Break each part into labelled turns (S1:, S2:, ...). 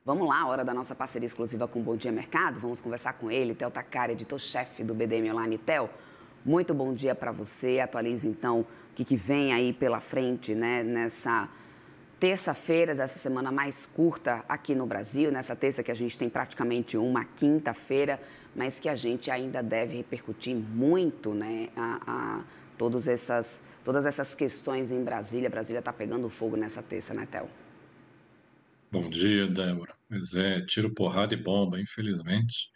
S1: Vamos lá, hora da nossa parceria exclusiva com o Bom Dia Mercado. Vamos conversar com ele, Theo Takari, editor-chefe do BDM Online. Theo, muito bom dia para você. Atualize então o que vem aí pela frente, né, nessa terça-feira dessa semana mais curta aqui no Brasil, nessa terça que a gente tem praticamente uma quinta-feira, mas que a gente ainda deve repercutir muito, né, todas essas questões em Brasília. Brasília está pegando fogo nessa terça, né, Theo?
S2: Bom dia, Débora. Pois é, tiro, porrada e bomba, infelizmente.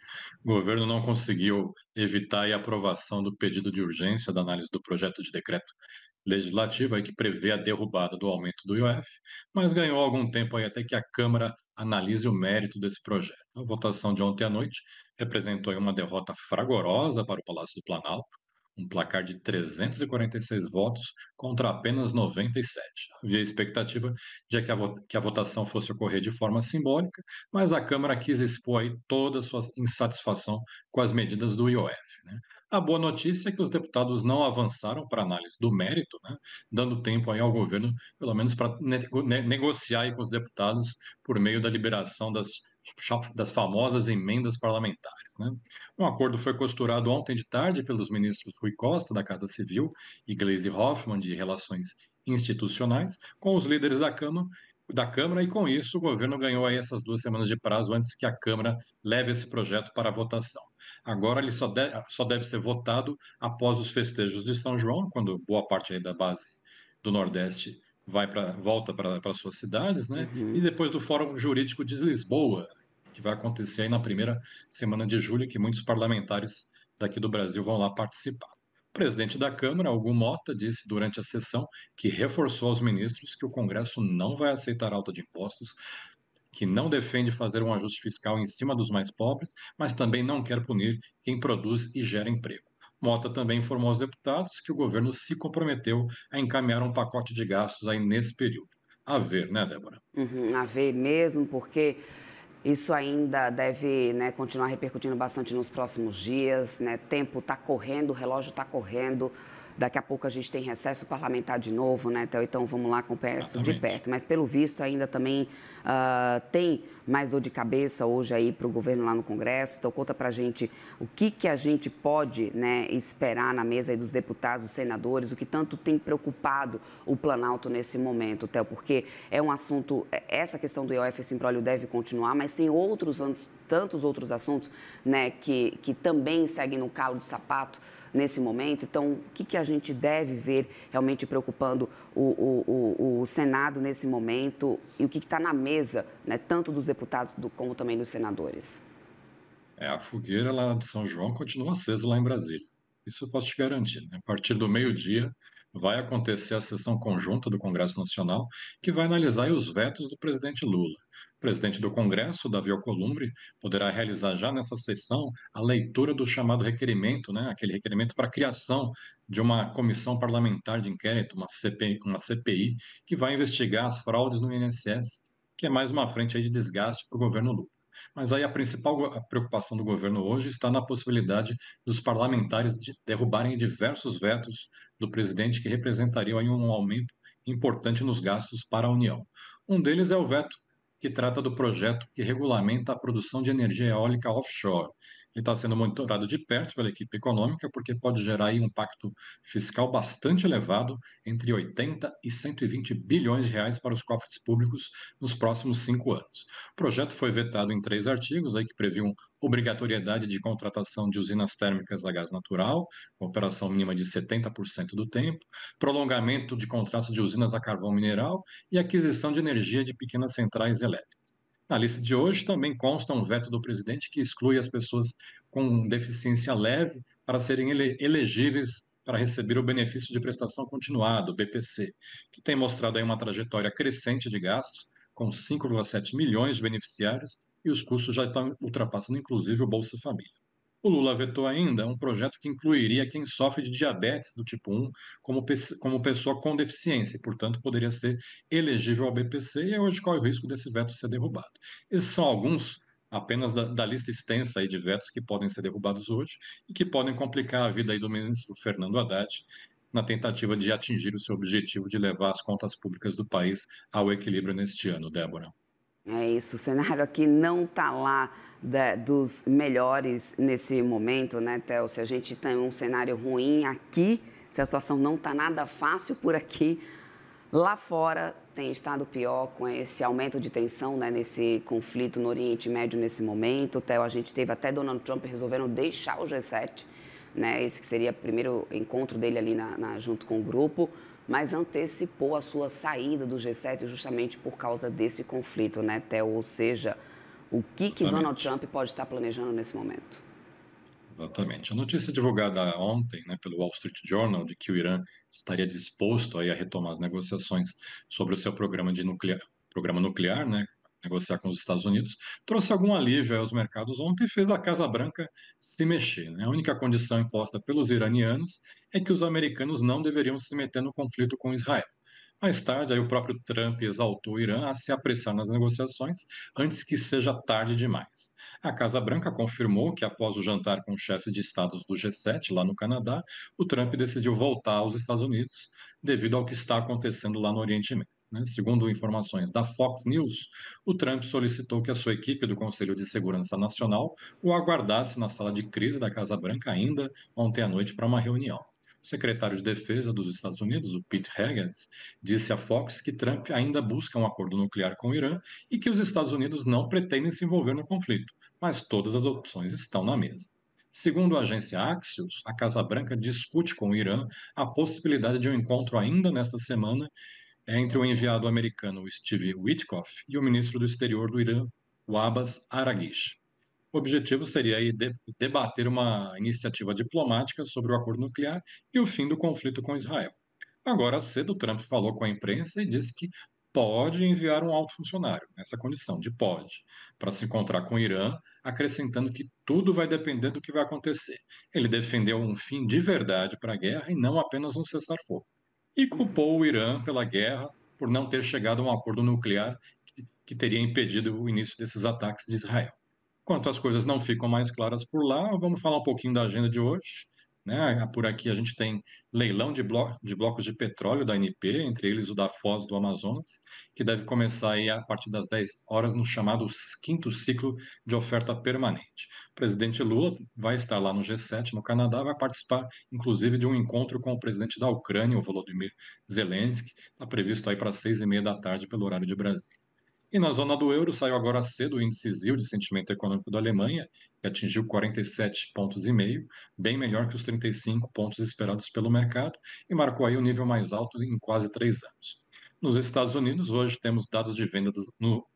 S2: O governo não conseguiu evitar a aprovação do pedido de urgência da análise do projeto de decreto legislativo aí que prevê a derrubada do aumento do IOF, mas ganhou algum tempo aí até que a Câmara analise o mérito desse projeto. A votação de ontem à noite representou aí uma derrota fragorosa para o Palácio do Planalto, um placar de 346 votos contra apenas 97. Havia expectativa de que a votação fosse ocorrer de forma simbólica, mas a Câmara quis expor aí toda a sua insatisfação com as medidas do IOF, né? A boa notícia é que os deputados não avançaram para análise do mérito, né, dando tempo aí ao governo, pelo menos para negociar aí com os deputados por meio da liberação das famosas emendas parlamentares, né? Um acordo foi costurado ontem de tarde pelos ministros Rui Costa, da Casa Civil, e Gleisi Hoffmann, de Relações Institucionais, com os líderes da Câmara, e com isso o governo ganhou aí essas 2 semanas de prazo antes que a Câmara leve esse projeto para a votação. Agora ele só deve ser votado após os festejos de São João, quando boa parte aí da base do Nordeste volta para suas cidades, né? E
S1: Uhum.
S2: depois do Fórum Jurídico de Lisboa, que vai acontecer aí na primeira semana de julho, que muitos parlamentares daqui do Brasil vão lá participar. O presidente da Câmara, Hugo Mota, disse durante a sessão que reforçou aos ministros que o Congresso não vai aceitar alta de impostos, que não defende fazer um ajuste fiscal em cima dos mais pobres, mas também não quer punir quem produz e gera emprego. Mota também informou aos deputados que o governo se comprometeu a encaminhar um pacote de gastos aí nesse período. A ver, né, Débora?
S1: Uhum, a ver mesmo, porque isso ainda deve, né, continuar repercutindo bastante nos próximos dias, né? Tempo está correndo, o relógio está correndo. Daqui a pouco a gente tem recesso parlamentar de novo, né, Theo? Então vamos lá acompanhar isso de
S2: Exatamente.
S1: perto. Mas pelo visto ainda também tem mais dor de cabeça hoje aí para o governo lá no Congresso. Então conta para a gente o que a gente pode, né, esperar na mesa aí dos deputados, dos senadores, o que tanto tem preocupado o Planalto nesse momento, Theo, porque é um assunto, essa questão do IOF, esse imbróglio deve continuar, mas tem tantos outros assuntos, né, que também seguem no calo de sapato nesse momento. Então, o que a gente deve ver realmente preocupando o Senado nesse momento e o que está na mesa, né, tanto dos deputados como também dos senadores?
S2: A fogueira lá de São João continua acesa lá em Brasília. Isso eu posso te garantir, né? A partir do meio-dia vai acontecer a sessão conjunta do Congresso Nacional, que vai analisar aí os vetos do presidente Lula. O presidente do Congresso, Davi Alcolumbre, poderá realizar já nessa sessão a leitura do chamado requerimento, né? Aquele requerimento para a criação de uma comissão parlamentar de inquérito, uma CPI, que vai investigar as fraudes no INSS, que é mais uma frente aí de desgaste para o governo Lula. Mas aí a principal preocupação do governo hoje está na possibilidade dos parlamentares de derrubarem diversos vetos do presidente que representariam aí um aumento importante nos gastos para a União. Um deles é o veto que trata do projeto que regulamenta a produção de energia eólica offshore. Ele está sendo monitorado de perto pela equipe econômica porque pode gerar aí um impacto fiscal bastante elevado, entre 80 e 120 bilhões de reais para os cofres públicos nos próximos 5 anos. O projeto foi vetado em 3 artigos aí que previam obrigatoriedade de contratação de usinas térmicas a gás natural, com operação mínima de 70% do tempo, prolongamento de contratos de usinas a carvão mineral e aquisição de energia de pequenas centrais elétricas. Na lista de hoje também consta um veto do presidente que exclui as pessoas com deficiência leve para serem elegíveis para receber o benefício de prestação continuada, o BPC, que tem mostrado aí uma trajetória crescente de gastos, com 5,7 milhões de beneficiários, e os custos já estão ultrapassando inclusive o Bolsa Família. O Lula vetou ainda um projeto que incluiria quem sofre de diabetes do tipo 1 como pessoa com deficiência, e, portanto, poderia ser elegível ao BPC, e hoje corre o risco desse veto ser derrubado. Esses são alguns apenas da lista extensa aí de vetos que podem ser derrubados hoje e que podem complicar a vida aí do ministro Fernando Haddad na tentativa de atingir o seu objetivo de levar as contas públicas do país ao equilíbrio neste ano, Débora.
S1: É isso, o cenário aqui não está lá dos melhores nesse momento, né, Theo? Se a gente tem um cenário ruim aqui, se a situação não está nada fácil por aqui, lá fora tem estado pior com esse aumento de tensão, né, nesse conflito no Oriente Médio nesse momento. Theo, a gente teve até Donald Trump resolvendo deixar o G7, né, esse que seria o primeiro encontro dele ali junto com o grupo, mas antecipou a sua saída do G7 justamente por causa desse conflito, né, Theo? Ou seja, o que Donald Trump pode estar planejando nesse momento?
S2: Exatamente. A notícia divulgada ontem, né, pelo Wall Street Journal, de que o Irã estaria disposto aí a retomar as negociações sobre o seu programa nuclear, né, negociar com os Estados Unidos, trouxe algum alívio aos mercados ontem e fez a Casa Branca se mexer, né? A única condição imposta pelos iranianos é que os americanos não deveriam se meter no conflito com Israel. Mais tarde, aí o próprio Trump exaltou o Irã a se apressar nas negociações antes que seja tarde demais. A Casa Branca confirmou que, após o jantar com os chefes de estados do G7 lá no Canadá, o Trump decidiu voltar aos Estados Unidos devido ao que está acontecendo lá no Oriente Médio. Né? Segundo informações da Fox News, o Trump solicitou que a sua equipe do Conselho de Segurança Nacional o aguardasse na sala de crise da Casa Branca ainda ontem à noite para uma reunião. O secretário de Defesa dos Estados Unidos, o Pete Hegseth, disse à Fox que Trump ainda busca um acordo nuclear com o Irã e que os Estados Unidos não pretendem se envolver no conflito, mas todas as opções estão na mesa. Segundo a agência Axios, a Casa Branca discute com o Irã a possibilidade de um encontro ainda nesta semana entre o enviado americano Steve Witkoff e o ministro do Exterior do Irã, o Abbas Araghchi. O objetivo seria aí debater uma iniciativa diplomática sobre o acordo nuclear e o fim do conflito com Israel. Agora cedo, Trump falou com a imprensa e disse que pode enviar um alto funcionário, nessa condição de pode, para se encontrar com o Irã, acrescentando que tudo vai depender do que vai acontecer. Ele defendeu um fim de verdade para a guerra e não apenas um cessar-fogo. E culpou o Irã pela guerra por não ter chegado a um acordo nuclear que teria impedido o início desses ataques de Israel. Enquanto as coisas não ficam mais claras por lá, vamos falar um pouquinho da agenda de hoje. Né? Por aqui a gente tem leilão de blocos de petróleo da ANP, entre eles o da Foz do Amazonas, que deve começar aí a partir das 10 horas no chamado quinto ciclo de oferta permanente. O presidente Lula vai estar lá no G7, no Canadá, vai participar inclusive de um encontro com o presidente da Ucrânia, o Volodymyr Zelensky, está previsto aí para 6h30 da tarde pelo horário de Brasília. E na zona do euro saiu agora cedo o índice ZIL de sentimento econômico da Alemanha, que atingiu 47,5 pontos, bem melhor que os 35 pontos esperados pelo mercado e marcou aí o nível mais alto em quase 3 anos. Nos Estados Unidos, hoje temos dados de vendas no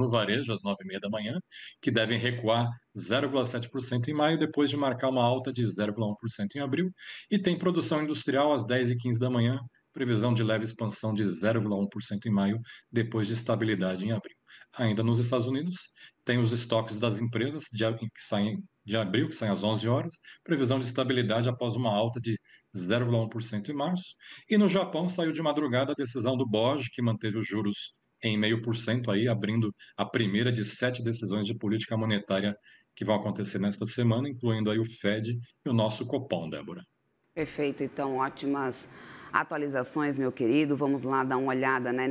S2: varejo às 9h30 da manhã, que devem recuar 0,7% em maio, depois de marcar uma alta de 0,1% em abril, e tem produção industrial às 10h15 da manhã, previsão de leve expansão de 0,1% em maio, depois de estabilidade em abril. Ainda nos Estados Unidos, tem os estoques das empresas que saem de abril, que saem às 11 horas, previsão de estabilidade após uma alta de 0,1% em março. E no Japão saiu de madrugada a decisão do BOJ, que manteve os juros em 0,5% aí, abrindo a primeira de 7 decisões de política monetária que vão acontecer nesta semana, incluindo aí o Fed e o nosso Copom, Débora.
S1: Perfeito, então ótimas atualizações, meu querido. Vamos lá dar uma olhada, né,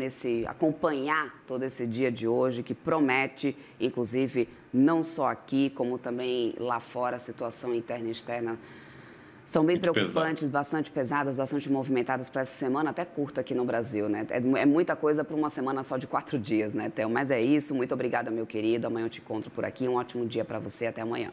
S1: acompanhar todo esse dia de hoje que promete, inclusive, não só aqui, como também lá fora, a situação interna e externa são bem
S2: Muito
S1: preocupantes,
S2: pesado.
S1: bastante pesadas, bastante movimentadas para essa semana, até curta aqui no Brasil, né? É muita coisa para uma semana só de 4 dias, né, Theo? Mas é isso, muito obrigada, meu querido. Amanhã eu te encontro por aqui. Um ótimo dia para você, até amanhã.